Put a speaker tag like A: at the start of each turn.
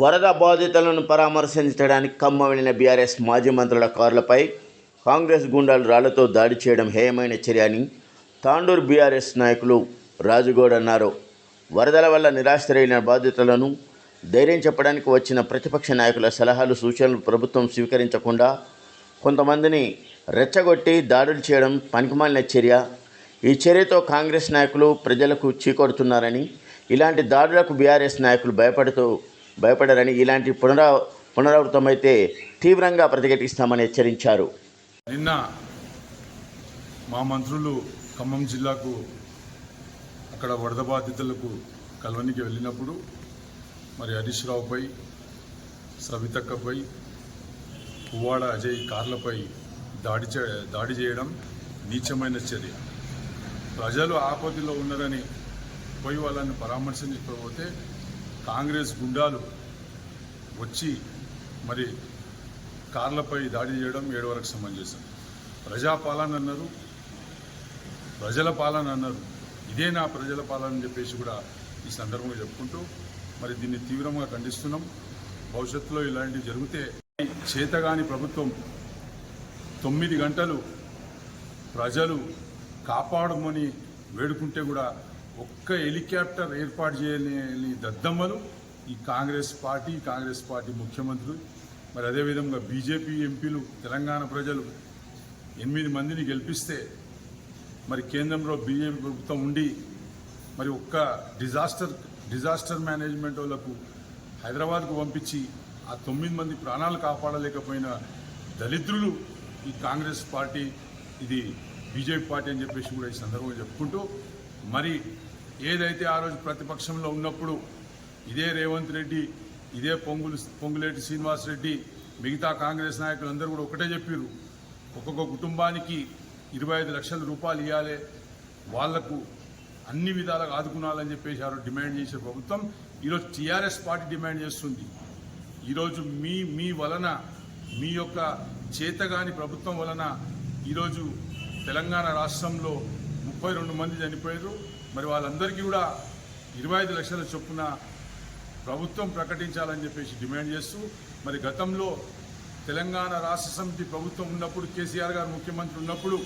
A: వరద బాధితులను పరామర్శించడానికి ఖమ్మం వెళ్లిన బీఆర్ఎస్ మాజీ మంత్రుల కార్లపై కాంగ్రెస్ గుండాలు రాళ్లతో దాడి చేయడం హేయమైన చర్య అని తాండూరు బీఆర్ఎస్ నాయకులు రాజుగౌడ్ అన్నారు. వరదల వల్ల నిరాశ్రయులైన బాధితులను ధైర్యం చెప్పడానికి వచ్చిన ప్రతిపక్ష నాయకుల సలహాలు సూచనలు ప్రభుత్వం స్వీకరించకుండా కొంతమందిని రెచ్చగొట్టి దాడులు చేయడం పనికిమాలిన చర్య. ఈ చర్యతో కాంగ్రెస్ నాయకులు ప్రజలకు చీకొడుతున్నారని, ఇలాంటి దాడులకు బీఆర్ఎస్ నాయకులు భయపడరని, ఇలాంటి పునరావృతమైతే తీవ్రంగా ప్రతిఘటిస్తామని హెచ్చరించారు.
B: నిన్న మా మంత్రులు ఖమ్మం జిల్లాకు అక్కడ వరద బాధితులకు కల్వనికి వెళ్ళినప్పుడు మరి హరీష్ రావుపై, సవితక్కపై, పువ్వాడ అజయ్ కార్లపై దాడి చేయడం నీచమైన చర్య. ప్రజలు ఆపదలో ఉన్నారని పోయి వాళ్ళని పరామర్శించకపోతే కాంగ్రెస్ గుండాలు వచ్చి మరి కార్లపై దాడి చేయడం ఏడవరకు సమంజసం. ప్రజాపాలన అన్నారు, ప్రజల పాలన అన్నారు. ఇదే నా ప్రజల పాలన అని చెప్పేసి కూడా ఈ సందర్భంగా చెప్పుకుంటూ మరి దీన్ని తీవ్రంగా ఖండిస్తున్నాం. భవిష్యత్తులో ఇలాంటివి జరిగితే చేతగాని ప్రభుత్వం 9 గంటలు ప్రజలు కాపాడమని వేడుకుంటే కూడా ఒక్క హెలికాప్టర్ ఏర్పాటు చేయలేని దద్దమ్మలు ఈ కాంగ్రెస్ పార్టీ ముఖ్యమంత్రులు. మరి అదేవిధంగా బీజేపీ ఎంపీలు, తెలంగాణ ప్రజలు 8 మందిని గెలిపిస్తే మరి కేంద్రంలో బీజేపీ ప్రభుత్వం ఉండి మరి ఒక్క డిజాస్టర్ మేనేజ్మెంట్ వాళ్ళకు హైదరాబాద్కు పంపించి ఆ 9 మంది ప్రాణాలు కాపాడలేకపోయిన దళిద్రులు ఈ కాంగ్రెస్ పార్టీ, ఇది బీజేపీ పార్టీ అని చెప్పేసి కూడా ఈ సందర్భంగా చెప్పుకుంటూ మరి ఏదైతే ఆ రోజు ప్రతిపక్షంలో ఉన్నప్పుడు ఇదే రేవంత్ రెడ్డి, ఇదే పొంగులేటి శ్రీనివాస్ రెడ్డి, మిగతా కాంగ్రెస్ నాయకులు అందరూ కూడా ఒకటే చెప్పారు, ఒక్కొక్క కుటుంబానికి 25 లక్షల రూపాయలు ఇవ్వాలి, వాళ్లకు అన్ని విధాలుగా ఆదుకునాలని చెప్పేసి ఆ రోజు డిమాండ్ చేసే ప్రభుత్వం ఈరోజు టీఆర్ఎస్ పార్టీ డిమాండ్ చేస్తుంది. ఈరోజు మీ వలన, మీ యొక్క చేతగాని ప్రభుత్వం వలన ఈరోజు తెలంగాణ రాష్ట్రంలో 32 మంది చనిపోయారు. మరి వాళ్ళందరికీ కూడా 25 లక్షల చొప్పున ప్రభుత్వం ప్రకటించాలని చెప్పేసి డిమాండ్ చేస్తూ మరి గతంలో తెలంగాణ రాష్ట్ర సమితి ప్రభుత్వం ఉన్నప్పుడు, కేసీఆర్ గారు ముఖ్యమంత్రి ఉన్నప్పుడు